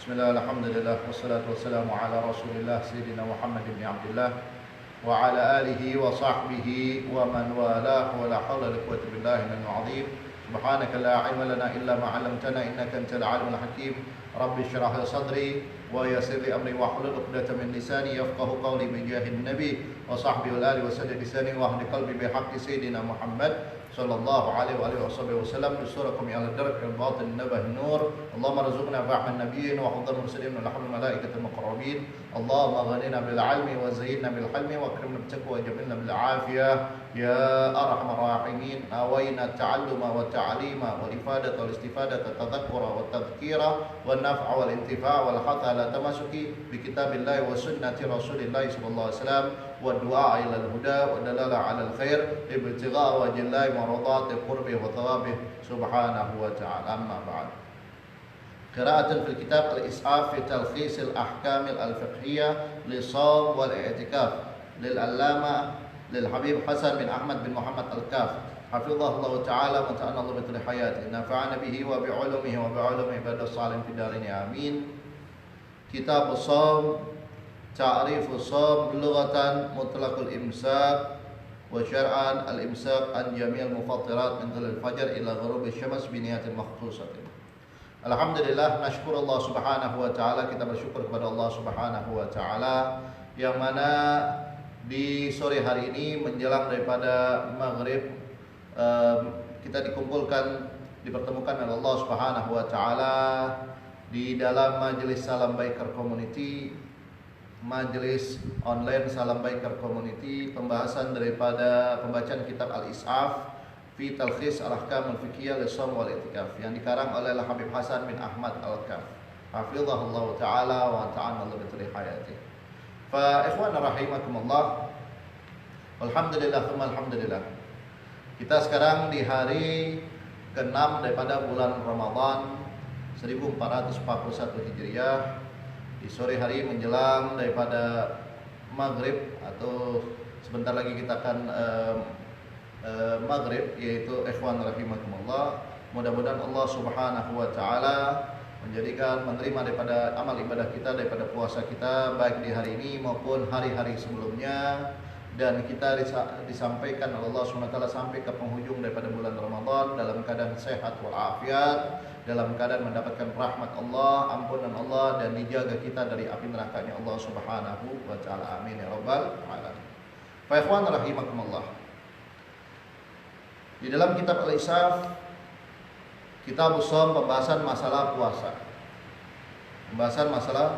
Bismillah, alhamdulillah, wassalatu wassalamu ala rasulillah Sayyidina Muhammad ibn Abdullah wa ala alihi wa sahbihi wa man walah wa la hawla wa la quwwata billahi al-azim. Subhanaka la ilma lana illa ma 'allamtana innaka antal alimul hakim. Rabbi shrah li sadri wa yassir li amri wa hlul 'uqdatam min lisani yafqahu qawli bi jahin nabi wa sahbihi wa alihi wa sallam lisani wa ahli qalbi bi haqqi Sayyidina Muhammad sallallahu alaihi wa alihi wasallam. Nusurakum ila dark al-batin nabah nur. Allahumma rzuqna fahman nabiyyin wa hudhar mursalin wa lahul malaikatil muqarrabin. Allahumma ghanina bil ilmi wa zayyinna bil hilmi wa akrimna bit taqwa wa jamilna bil afiyah ya arhamar rahimin. Awayna ta'alluma wa ta'lima wal ifadata wal istifadata tadhakkura wa tadhkira wan naf'a wal intifa' wal hatha ala tamasuki bi kitabillahi wa sunnati rasulillahi sallallahu alaihi wasallam wa du'a ila al-huda wa dalala ala al-khair ibtigha wa jalla مرضات قربه وثوابه سبحانه وتعالى. أما بعد، قراءة في الكتاب الإسعاف في تلخيص الأحكام الفقهية للصوم والاعتكاف للعلامة للحبيب حسن بن أحمد بن محمد الكاف حفظه الله تعالى وتعالى الله بطول حياته نفعنا به وبعلومه وبعلوم عباد الصالحين في الدارين آمين. كتاب الصوم. تعريف الصوم لغة مطلق الإمساك وشرعا الإمساك عن جميع المفطرات من طلوع الفجر إلى غروب الشمس بنية مخصوصة. Alhamdulillah, nasyukur Allah subhanahu wa ta'ala. Kita bersyukur kepada Allah subhanahu wa ta'ala yang mana di sore hari ini menjelang daripada maghrib kita dipertemukan oleh Allah subhanahu wa ta'ala di dalam majelis Salam Baiker Community, majelis online Salam Baiker Community, pembahasan daripada pembacaan kitab Al-Is'af fi Talkhis Al-Ahkam Al-Fiqhiyah Lis-Shaum wal I'tikaf yang dikarang oleh Habib Hasan bin Ahmad Al-Kaf hafizahullah taala wa ta'ala bi tuli hayati. Fa ikhwan rahimakumullah, alhamdulillah thumma alhamdulillah. Kita sekarang di hari ke-6 daripada bulan Ramadan 1441 Hijriah, di sore hari menjelang daripada maghrib atau sebentar lagi kita akan maghrib, yaitu ikhwan rahimakumullah. Mudah-mudahan Allah subhanahu wa ta'ala menerima daripada amal ibadah kita, daripada puasa kita baik di hari ini maupun hari-hari sebelumnya, dan kita disampaikan oleh Allah subhanahu wa ta'ala sampai ke penghujung daripada bulan Ramadan dalam keadaan sehat walafiat, dalam keadaan mendapatkan rahmat Allah, ampunan Allah, dan dijaga kita dari api nerakanya Allah subhanahu wa ta'ala. Amin ya rabbal alamin. Fa ikhwan rahimakumullah, di dalam kitab Al-Is'af, kitab Shaum, pembahasan masalah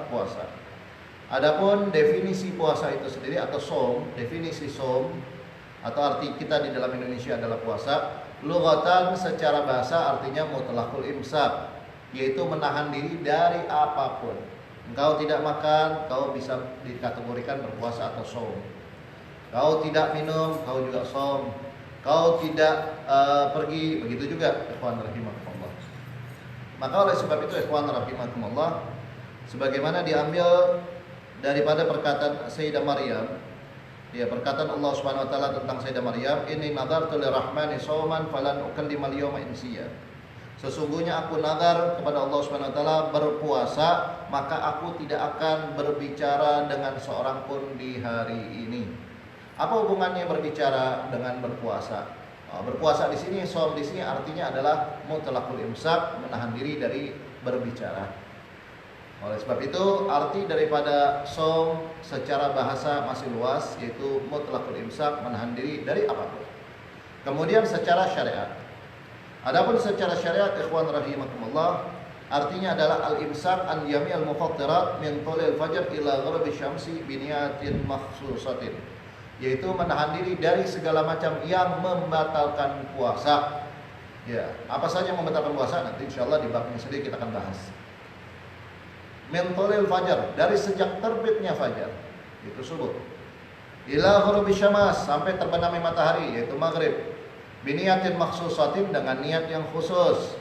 puasa. Adapun definisi puasa itu sendiri atau shaum, definisi shaum atau arti kita di dalam Indonesia adalah puasa. Lughatan secara bahasa artinya mutlaqul imsak, yaitu menahan diri dari apapun. Engkau tidak makan, kau bisa dikategorikan berpuasa atau shaum. Kau tidak minum, kau juga shaum. Kau tidak pergi, begitu juga ikhwan rahimakumullah. Maka oleh sebab itu ikhwan rahimakumullah, sebagaimana diambil daripada perkataan Sayyidah Maryam, ya, perkataan Allah Subhanahu wa taala tentang Sayyidah Maryam, "Inni nadartu lirrahmani shauman falan ukallima al-yawma insiya." Sesungguhnya aku nazar kepada Allah Subhanahu wa taala berpuasa, maka aku tidak akan berbicara dengan seorang pun di hari ini. Apa hubungannya berbicara dengan berpuasa? Berpuasa di sini, shaum di sini artinya adalah mutlaqul imsak, menahan diri dari berbicara. Oleh sebab itu arti daripada shaum secara bahasa masih luas, yaitu mutlaqul imsak, menahan diri dari apapun. Kemudian secara syariat, adapun secara syariat ikhwan rahimakumullah, artinya adalah al-imsak an jami'al mufattirat min tulil fajr ila ghurbi syamsi biniyatin makhsusatin, yaitu menahan diri dari segala macam yang membatalkan puasa. Ya, apa saja yang membatalkan puasa nanti insyaallah di bab ini sendiri kita akan bahas. Min tulil fajar, dari sejak terbitnya fajar, itu subuh, ila ghurubi syams, sampai terbenamnya matahari, yaitu maghrib, biniyatin makhsusatin, dengan niat yang khusus.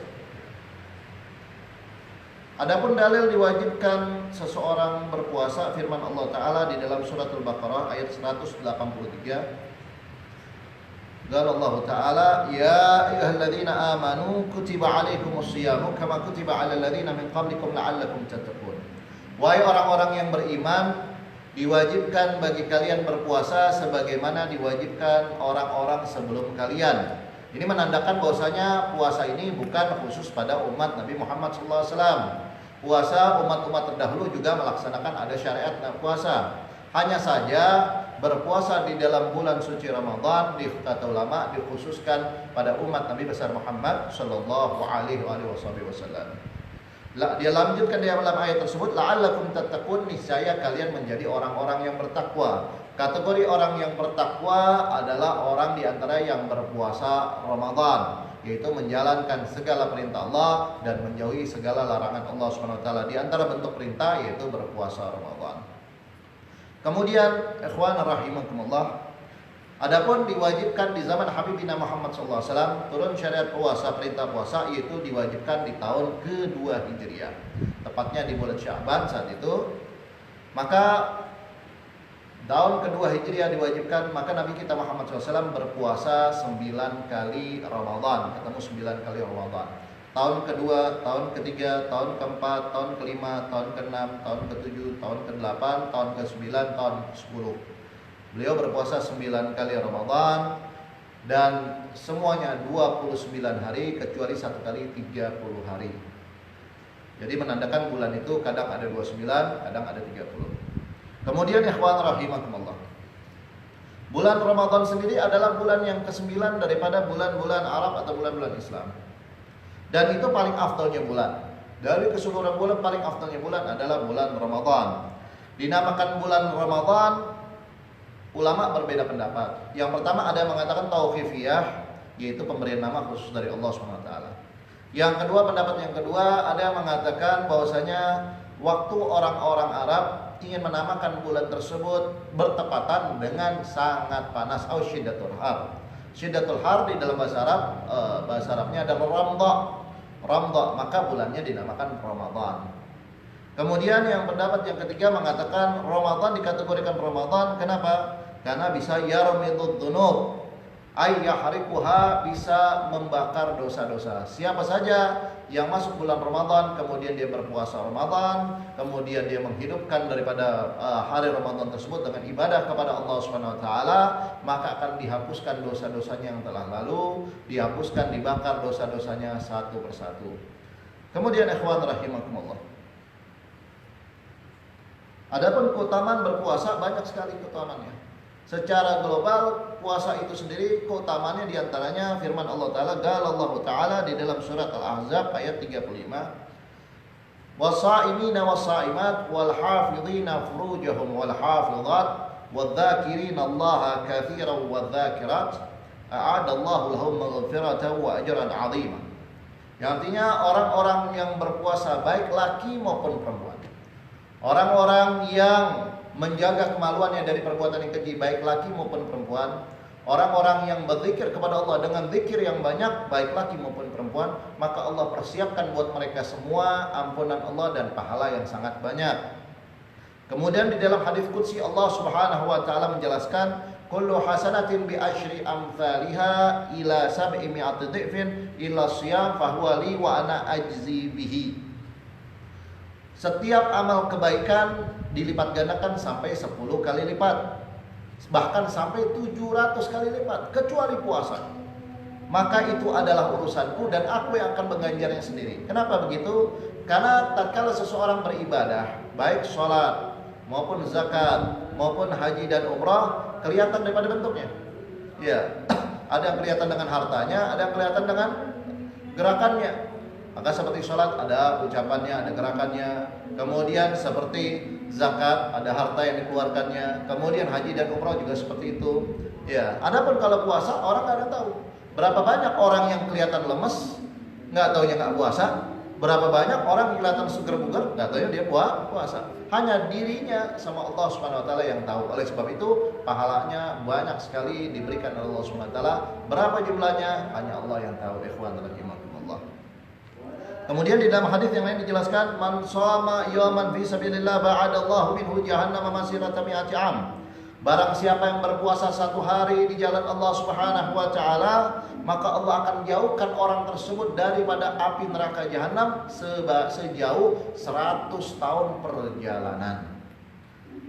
Adapun dalil diwajibkan seseorang berpuasa, firman Allah Ta'ala di dalam surat Al-Baqarah ayat 183, Qala Allah Ta'ala, ya ayyuhalladzina amanu kutiba alaikumus syiyamu kama kutiba alal ladzina min qablikum la'allakum tattaqun. Wahai orang-orang yang beriman, diwajibkan bagi kalian berpuasa sebagaimana diwajibkan orang-orang sebelum kalian. Ini menandakan bahwasanya puasa ini bukan khusus pada umat Nabi Muhammad SAW. Puasa umat-umat terdahulu juga melaksanakan ada syariat puasa. Hanya saja berpuasa di dalam bulan suci Ramadan kata ulama dikhususkan pada umat Nabi besar Muhammad sallallahu alaihi wasallam. Dia lanjutkan di dalam ayat tersebut, la'allakum tattaqun, niscaya kalian menjadi orang-orang yang bertakwa. Kategori orang yang bertakwa adalah orang di antara yang berpuasa Ramadan, yaitu menjalankan segala perintah Allah dan menjauhi segala larangan Allah SWT. Di antara bentuk perintah yaitu berpuasa Ramadan. Kemudian ikhwan rahimakumullah, adapun diwajibkan di zaman Habibina Muhammad SAW turun syariat puasa, perintah puasa, yaitu diwajibkan di tahun kedua Hijriah, tepatnya di bulan Sya'ban saat itu. Maka tahun kedua Hijriah diwajibkan, maka Nabi kita Muhammad SAW berpuasa 9 kali Ramadan, ketemu 9 kali Ramadan. Tahun kedua, tahun ketiga, tahun keempat, tahun kelima, tahun keenam, tahun ketujuh, tahun ke-8, tahun ke-9, tahun ke-10. Beliau berpuasa 9 kali Ramadan dan semuanya 29 hari kecuali 1 kali 30 hari. Jadi menandakan bulan itu kadang ada 29, kadang ada 30. Kemudian ikhwan rahimakumullah, bulan Ramadan sendiri adalah bulan yang ke-9 daripada bulan-bulan Arab atau bulan-bulan Islam. Dan itu paling afdalnya bulan. Dari keseluruhan bulan, paling afdalnya bulan adalah bulan Ramadan. Dinamakan bulan Ramadan, ulama berbeda pendapat. Yang pertama ada yang mengatakan tauqifiyah, yaitu pemberian nama khusus dari Allah SWT. Yang kedua, pendapat yang kedua, ada yang mengatakan bahwasanya waktu orang-orang Arab ingin menamakan bulan tersebut bertepatan dengan sangat panas, au syiddatul har. Syiddatul har di dalam bahasa Arabnya adalah Ramdha, maka bulannya dinamakan Ramadan. Kemudian yang pendapat yang ketiga mengatakan Ramadan dikategorikan Ramadan, kenapa? Karena bisa yarmidud dzunub, ay yahrikuha, bisa membakar dosa-dosa. Siapa saja yang masuk bulan Ramadan kemudian dia berpuasa Ramadan, kemudian dia menghidupkan daripada hari Ramadan tersebut dengan ibadah kepada Allah Subhanahu wa taala, maka akan dihapuskan dosa-dosanya yang telah lalu, dihapuskan, dibakar dosa-dosanya satu persatu. Kemudian ikhwan rahimakumullah, adapun keutamaan berpuasa banyak sekali keutamaannya. Secara global puasa itu sendiri keutamaannya diantaranya firman Allah Ta'ala, qala Allah Ta'ala di dalam surat Al-Ahzab ayat 35, was-sa'imina was-sa'imat wal hafidhina furujahum wal hafidhat wadh-dhakirina Allaha katsiran wadh-dhakirat a'adda Allahu lahum maghfiratan wa ajran 'azima. Yang artinya orang-orang yang berpuasa baik laki maupun perempuan, orang-orang yang menjaga kemaluannya dari perbuatan yang keji baik laki maupun perempuan, orang-orang yang berzikir kepada Allah dengan zikir yang banyak baik laki maupun perempuan, maka Allah persiapkan buat mereka semua ampunan Allah dan pahala yang sangat banyak. Kemudian di dalam hadis qudsi Allah Subhanahu wa taala menjelaskan, kullu hasanatin bi asyri amsalha ila sab'i mi'ati dhifin illa shiyam fahuwa li wa ana ajzi bihi. Setiap amal kebaikan dilipat gandakan sampai 10 kali lipat, bahkan sampai 700 kali lipat, kecuali puasa. Maka itu adalah urusanku dan aku yang akan mengganjarnya sendiri. Kenapa begitu? Karena tatkala seseorang beribadah, baik sholat maupun zakat maupun haji dan umrah, kelihatan daripada bentuknya. Ya, ada yang kelihatan dengan hartanya, ada yang kelihatan dengan gerakannya. Maka seperti sholat ada ucapannya, ada gerakannya. Kemudian seperti zakat ada harta yang dikeluarkannya. Kemudian haji dan umrah juga seperti itu. Ya, adapun kalau puasa orang nggak ada tahu. Berapa banyak orang yang kelihatan lemes, nggak taunya nggak puasa. Berapa banyak orang yang kelihatan seger bugar, nggak taunya dia puasa. Hanya dirinya sama Allah Subhanahu Wa Taala yang tahu. Oleh sebab itu pahalanya banyak sekali diberikan oleh Allah Subhanahu Wa Taala. Berapa jumlahnya hanya Allah yang tahu. Ikhwan rahimakumullah. Kemudian di dalam hadis yang lain dijelaskan, man shoma yawman fi sabilillah ba'adallahu minhu jahannama masirata mi'ati 'am. Barang siapa yang berpuasa 1 hari di jalan Allah Subhanahu wa taala, maka Allah akan jauhkan orang tersebut daripada api neraka jahanam sejauh 100 tahun perjalanan.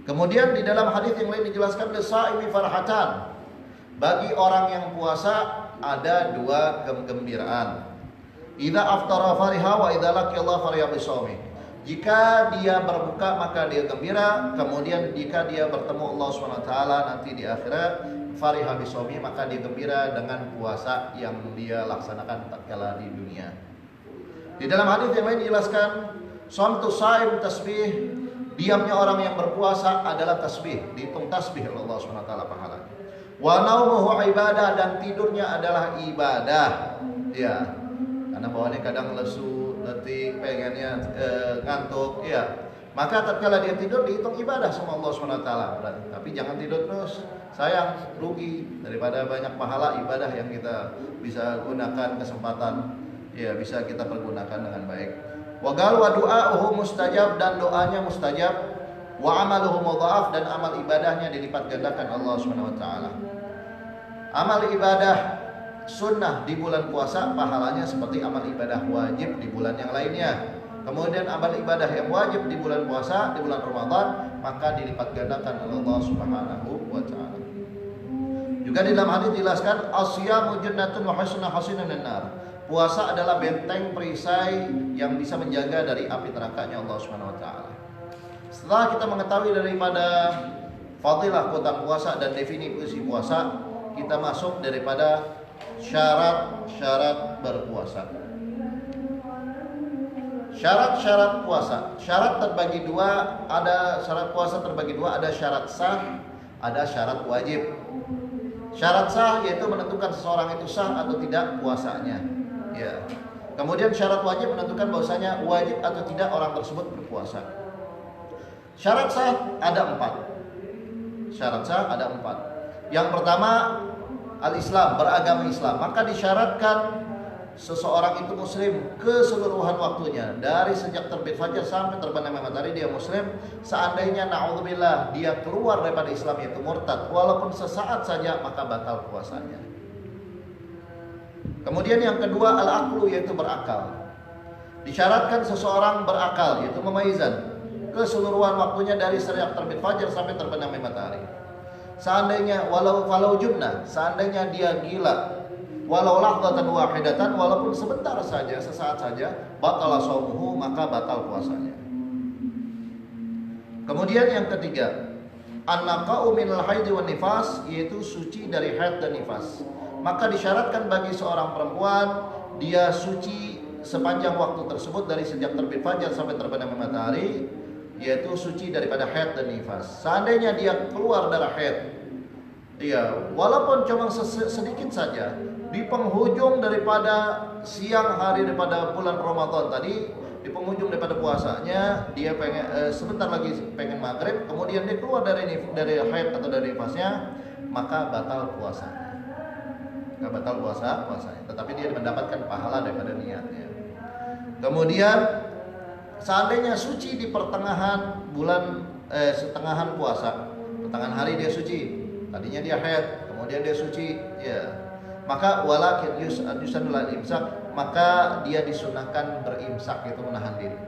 Kemudian di dalam hadis yang lain dijelaskan lisaimi farhatan. Bagi orang yang puasa ada 2 kegembiraan. Idza aftara fariha wa idza laqiya Allah fariha bisawmi. Jika dia berbuka maka dia gembira, kemudian jika dia bertemu Allah SWT nanti di akhirat fariha bisawmi, maka dia gembira dengan puasa yang dia laksanakan tatkala di dunia. Di dalam hadis yang lain dijelaskan shamtu shaim tasbih, diamnya orang yang berpuasa adalah tasbih, dihitung tasbih oleh Allah SWT pahalanya. Wa naumuhu ibadah, dan tidurnya adalah ibadah. Ya, karena bawaannya kadang lesu, letih, pengennya ngantuk, ya. Maka tatkala dia tidur dihitung ibadah sama Allah SWT. Tapi jangan tidur terus, sayang, rugi. Daripada banyak pahala ibadah yang kita bisa gunakan kesempatan, ya bisa kita pergunakan dengan baik. Wa gal wa du'a'uhu mustajab, dan doanya mustajab. Wa amaluhu mudha'af, dan amal ibadahnya dilipat gandakan Allah SWT. Amal ibadah sunnah di bulan puasa pahalanya seperti amal ibadah wajib di bulan yang lainnya. Kemudian amal ibadah yang wajib di bulan puasa, di bulan Ramadan, maka dilipat gandakan oleh Allah Subhanahu wa taala. Juga di dalam hadis dijelaskan asyamu jannatun wa hasunun nar. Puasa adalah benteng perisai yang bisa menjaga dari api nerakanya Allah Subhanahu wa taala. Setelah kita mengetahui daripada fadilah kota puasa dan definisi puasa, kita masuk daripada syarat-syarat berpuasa. Syarat-syarat puasa. Syarat terbagi 2, ada syarat puasa terbagi 2, ada syarat sah, ada syarat wajib. Syarat sah yaitu menentukan seseorang itu sah atau tidak puasanya. Ya. Kemudian syarat wajib menentukan bahwasanya wajib atau tidak orang tersebut berpuasa. Syarat sah ada 4. Syarat sah ada 4. Yang pertama al-Islam, beragama Islam. Maka disyaratkan seseorang itu muslim keseluruhan waktunya, dari sejak terbit fajar sampai terbenam matahari dia muslim. Seandainya na'udzubillah dia keluar daripada Islam yaitu murtad walaupun sesaat saja, maka batal puasanya. Kemudian yang kedua al-aqlu, yaitu berakal. Disyaratkan seseorang berakal, yaitu memaizan keseluruhan waktunya dari sejak terbit fajar sampai terbenam matahari. Seandainya walau jumna, seandainya dia gila, walau lahdatan wahidatan, walaupun sebentar saja, sesaat saja, batala shaumuhu, maka batal puasanya. Kemudian yang ketiga, an-naqa'u minal haid wan nifas, yaitu suci dari haid dan nifas. Maka disyaratkan bagi seorang perempuan dia suci sepanjang waktu tersebut dari sejak terbit fajar sampai terbenam matahari, yaitu suci daripada haid dan nifas. Seandainya dia keluar darah haid, ya walaupun cuma sedikit saja di penghujung daripada siang hari daripada bulan Ramadan tadi, di penghujung daripada puasanya dia pengen sebentar lagi pengen maghrib, kemudian dia keluar dari haid atau dari nifasnya, maka batal puasanya. Maka batal puasanya, tetapi dia mendapatkan pahala daripada niatnya. Kemudian seandainya suci di pertengahan bulan setengahan puasa, pertengahan hari dia suci, tadinya dia haid, kemudian dia suci, ya, maka walakin yusanul imsak, maka dia disunahkan berimsak, yaitu menahan diri,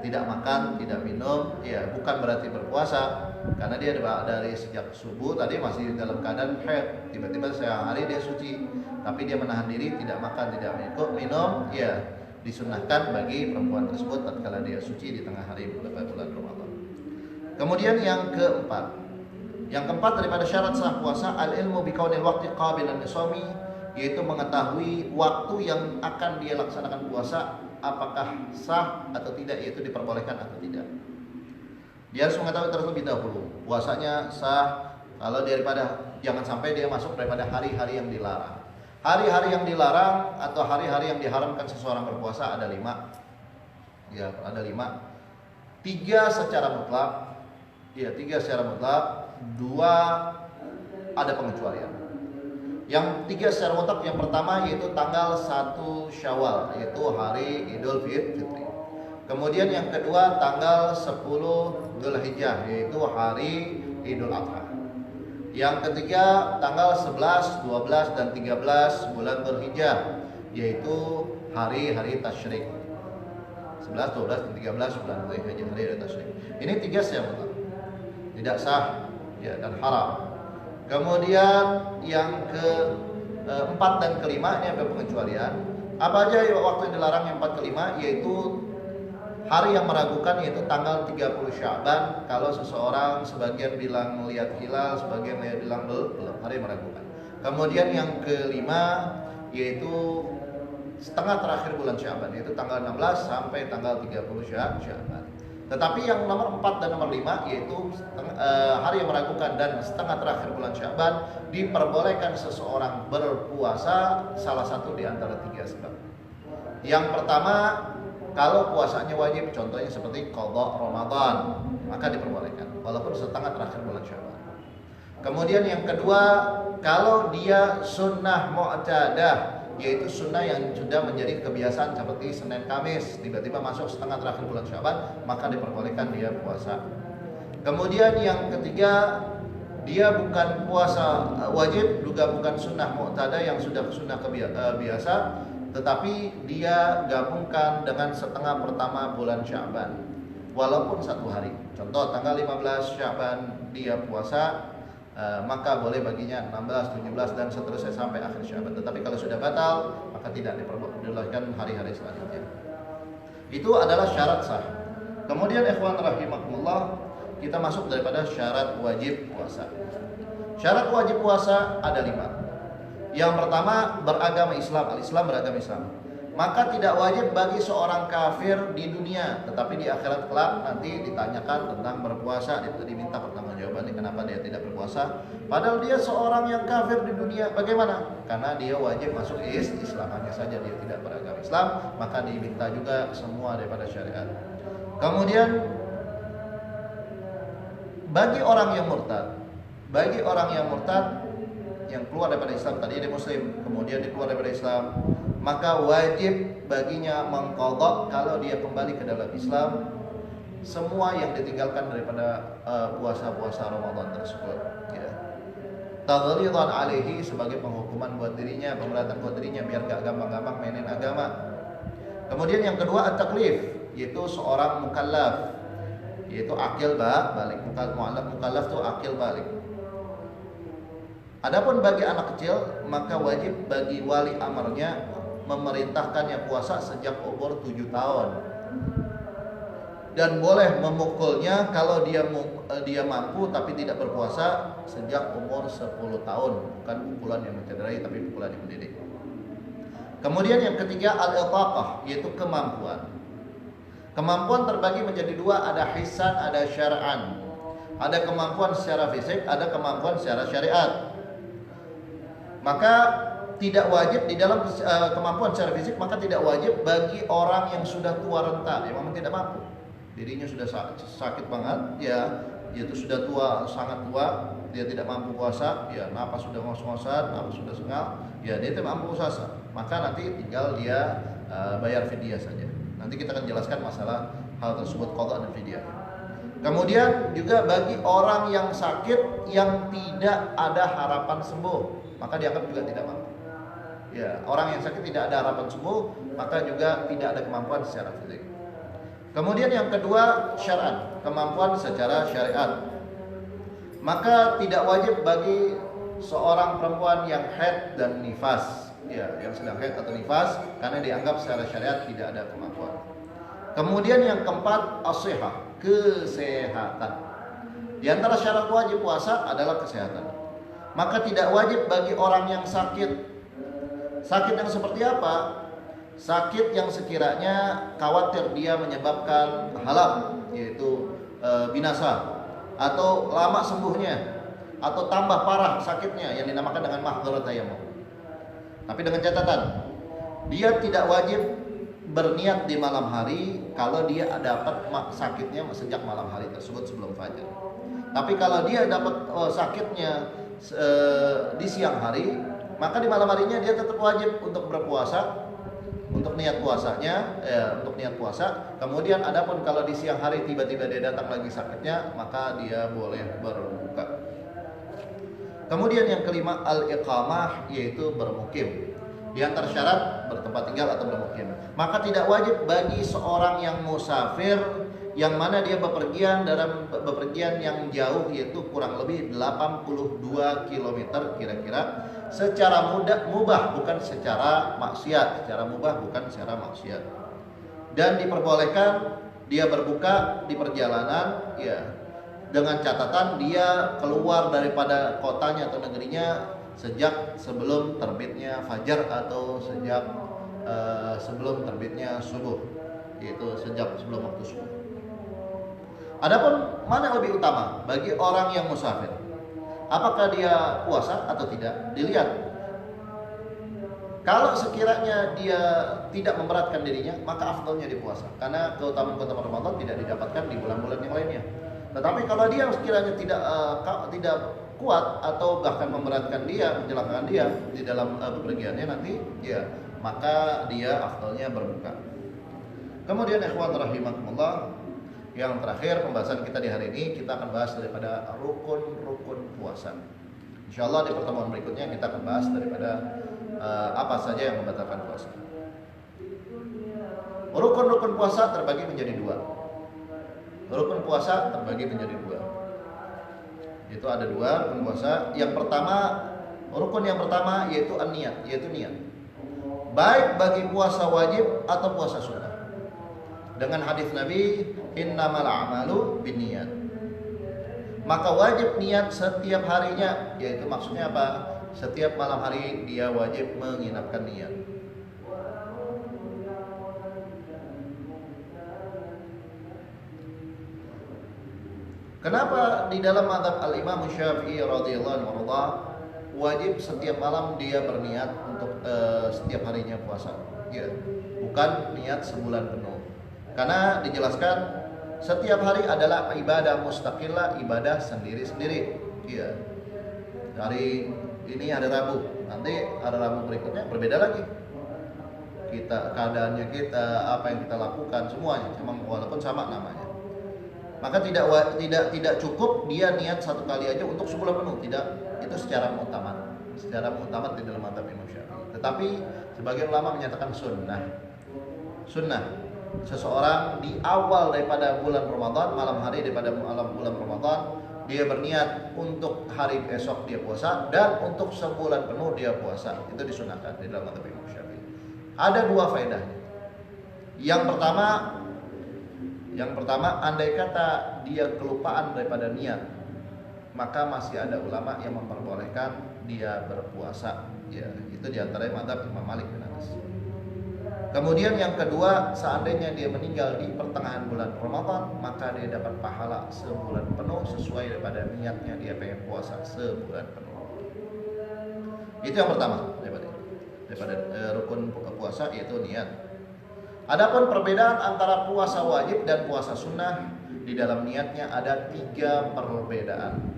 tidak makan, tidak minum, ya, bukan berarti berpuasa, karena dia dari sejak subuh tadi masih dalam keadaan haid, tiba-tiba siang hari dia suci, tapi dia menahan diri, tidak makan, tidak minum, ya, disunahkan bagi perempuan tersebut tatkala dia suci di tengah hari bulan Ramadan. Kemudian yang keempat daripada syarat sah puasa al-ilmu bi kaunil waqti qabilan lisawmi, yaitu mengetahui waktu yang akan dia laksanakan puasa apakah sah atau tidak, yaitu diperbolehkan atau tidak. Dia harus mengetahui terlebih dahulu puasanya sah kalau daripada jangan sampai dia masuk daripada hari-hari yang dilarang. Hari-hari yang dilarang atau hari-hari yang diharamkan seseorang berpuasa ada 5. Ya, ada 5. 3 secara mutlak. Ya, 3 secara mutlak, 2 ada pengecualian. Yang 3 secara mutlak, yang pertama yaitu tanggal 1 Syawal, yaitu hari Idul Fitri. Kemudian yang kedua tanggal 10 Dzulhijjah, yaitu hari Idul Adha. Yang ketiga tanggal 11, 12 dan 13 bulan Dzulhijjah, yaitu hari-hari tasyrik. 11, 12 dan 13 bulan Dzulhijjah, hari-hari tasyrik. Ini 3 yang tidak sah ya dan haram. Kemudian yang keempat dan kelima ini ada pengecualian. Apa aja waktu yang dilarang yang 4 ke 5, yaitu hari yang meragukan, yaitu tanggal 30 Sya'ban. Kalau seseorang sebagian bilang melihat hilal, sebagian bilang belum, hari yang meragukan. Kemudian yang kelima yaitu setengah terakhir bulan Sya'ban, yaitu tanggal 16 sampai tanggal 30 Sya'ban. Tetapi yang nomor 4 dan nomor 5 yaitu hari yang meragukan dan setengah terakhir bulan Sya'ban, diperbolehkan seseorang berpuasa salah satu di antara 3 sebab. Yang pertama, kalau puasanya wajib, contohnya seperti qadha Ramadan, maka diperbolehkan walaupun setengah terakhir bulan Syawal. Kemudian yang kedua, kalau dia sunnah mu'tadah, yaitu sunnah yang sudah menjadi kebiasaan seperti Senin Kamis, tiba-tiba masuk setengah terakhir bulan Syawal, maka diperbolehkan dia puasa. Kemudian yang ketiga, dia bukan puasa wajib, juga bukan sunnah mu'tadah yang sudah sunnah biasa, tetapi dia gabungkan dengan setengah pertama bulan Sya'ban walaupun 1 hari. Contoh tanggal 15 Sya'ban dia puasa, maka boleh baginya 16, 17 dan seterusnya sampai akhir Sya'ban. Tetapi kalau sudah batal, maka tidak diperbolehkan hari-hari selanjutnya. Itu adalah syarat sah. Kemudian ikhwan rahimakumullah, kita masuk daripada syarat wajib puasa. Syarat wajib puasa ada 5. Yang pertama, beragama Islam, al-Islam beragama Islam. Maka tidak wajib bagi seorang kafir di dunia, tetapi di akhirat kelak nanti ditanyakan tentang berpuasa, diminta pertanggungjawaban kenapa dia tidak berpuasa. Padahal dia seorang yang kafir di dunia, bagaimana? Karena dia wajib masuk Islam, hanya saja dia tidak beragama Islam, maka diminta juga semua daripada syariat. Kemudian bagi orang yang murtad, yang keluar daripada Islam, tadi dia muslim, kemudian dia keluar daripada Islam, maka wajib baginya mengqadha kalau dia kembali ke dalam Islam semua yang ditinggalkan daripada puasa-puasa Ramadan tersebut, ya. Taghlidan alaihi, sebagai penghukuman buat dirinya, pemberatan buat dirinya biar gak gampang-gampang mainin agama. Kemudian yang kedua at-taklif, yaitu seorang mukallaf, yaitu akil balik. Mukallaf itu akil balik. Adapun bagi anak kecil, maka wajib bagi wali amarnya memerintahkannya puasa sejak umur 7 tahun. Dan boleh memukulnya kalau dia mampu tapi tidak berpuasa sejak umur 10 tahun. Bukan pukulan yang mencederai, tapi pukulan yang mendidik. Kemudian yang ketiga al-itaqah, yaitu kemampuan. Kemampuan terbagi menjadi 2, ada hisan, ada syar'an. Ada kemampuan secara fisik, ada kemampuan secara syariat. Maka tidak wajib di dalam kemampuan secara fisik, maka tidak wajib bagi orang yang sudah tua renta, yang memang tidak mampu, dirinya sudah sakit banget, ya, yaitu sudah tua, sangat tua, dia tidak mampu puasa, ya, napas sudah ngos-ngosan, napas sudah sengal, ya, dia tidak mampu puasa, maka nanti tinggal dia bayar fidyah saja. Nanti kita akan jelaskan masalah hal tersebut, qadha dan fidyah. Kemudian juga bagi orang yang sakit yang tidak ada harapan sembuh, maka dianggap juga tidak mampu. Ya, orang yang sakit tidak ada harapan sembuh, maka juga tidak ada kemampuan secara fisik. Kemudian yang kedua syar'an, kemampuan secara syariat. Maka tidak wajib bagi seorang perempuan yang haid dan nifas, ya, yang sedang haid atau nifas, karena dianggap secara syariat tidak ada kemampuan. Kemudian yang keempat as-shihah, kesehatan. Di antara syarat wajib puasa adalah kesehatan. Maka tidak wajib bagi orang yang sakit. Sakit yang seperti apa? Sakit yang sekiranya khawatir dia menyebabkan halak, yaitu binasa, atau lama sembuhnya, atau tambah parah sakitnya, yang dinamakan dengan mahdharat tayammum. Tapi dengan catatan, dia tidak wajib berniat di malam hari kalau dia dapat sakitnya sejak malam hari tersebut sebelum fajar. Tapi kalau dia dapat sakitnya di siang hari, maka di malam harinya dia tetap wajib untuk berpuasa, untuk niat puasanya, untuk niat puasa. Kemudian adapun kalau di siang hari tiba-tiba dia datang lagi sakitnya, maka dia boleh berbuka. Kemudian yang kelima al-iqamah, yaitu bermukim. Di antara syarat bertempat tinggal atau bermukim. Maka tidak wajib bagi seorang yang musafir yang mana dia bepergian dalam bepergian yang jauh, yaitu kurang lebih 82 km kira-kira, secara mubah bukan secara maksiat, secara mubah bukan secara maksiat. Dan diperbolehkan dia berbuka di perjalanan, ya, dengan catatan dia keluar daripada kotanya atau negerinya sejak sebelum terbitnya fajar atau sejak sebelum terbitnya subuh, yaitu sejak sebelum waktu subuh. Adapun mana yang lebih utama bagi orang yang musafir? Apakah dia puasa atau tidak? Dilihat. Kalau sekiranya dia tidak memberatkan dirinya, maka afdalnya dia puasa. Karena keutamaan Ramadan tidak didapatkan di bulan-bulan yang lainnya. Tetapi kalau dia sekiranya tidak kuat atau bahkan memberatkan dia, mencelakakan dia di dalam bepergiannya nanti, ya, maka dia afdalnya berbuka. Kemudian ikhwan rahimakumullah, yang terakhir pembahasan kita di hari ini, kita akan bahas daripada rukun-rukun puasa. Insyaallah di pertemuan berikutnya kita akan bahas daripada apa saja yang membatalkan puasa. Rukun-rukun puasa terbagi menjadi dua. Rukun puasa terbagi menjadi dua. Itu ada dua rukun puasa. Rukun yang pertama yaitu an-niyat, yaitu niat. Baik bagi puasa wajib atau puasa sunnah. Dengan hadis Nabi, innamal a'malu binniyat. Maka wajib niat setiap harinya, yaitu maksudnya apa? Setiap malam hari dia wajib menginapkan niat. Kenapa di dalam mazhab Al-Imam Syafi'i radhiyallahu anhu wajib setiap malam dia berniat untuk setiap harinya puasa? Ya, bukan niat sebulan penuh. Karena dijelaskan setiap hari adalah ibadah mustaqillah, ibadah sendiri-sendiri. Ya. Hari ini hari Rabu, nanti hari Rabu berikutnya berbeda lagi. Keadaannya kita, apa yang kita lakukan, semuanya memang walaupun sama namanya. Maka tidak cukup dia niat satu kali aja untuk sebulan penuh, tidak. Itu secara mu'tamad. Secara mu'tamad di dalam mazhab Imam Syafi'i. Tetapi sebagian ulama menyatakan sunnah. Seseorang di awal daripada bulan Ramadan, malam hari daripada malam bulan Ramadan, dia berniat untuk hari besok dia puasa dan untuk sebulan penuh dia puasa. Itu disunahkan di dalam mazhab Imam Syafi'i. Ada dua faedahnya. Yang pertama, andai kata dia kelupaan daripada niat, maka masih ada ulama yang memperbolehkan dia berpuasa. Ya, itu diantara mazhab Imam Malik bin Anas. Kemudian yang kedua, seandainya dia meninggal di pertengahan bulan Ramadan, maka dia dapat pahala sebulan penuh sesuai daripada niatnya dia pengen puasa sebulan penuh. Itu yang pertama daripada rukun puasa, yaitu niat. Adapun perbedaan antara puasa wajib dan puasa sunnah, di dalam niatnya ada 3 perbedaan.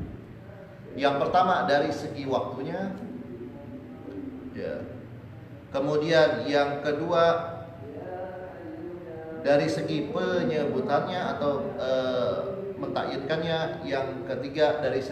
Yang pertama dari segi waktunya, ya. Kemudian yang kedua dari segi penyebutannya atau mentakyidkannya. Yang ketiga dari segi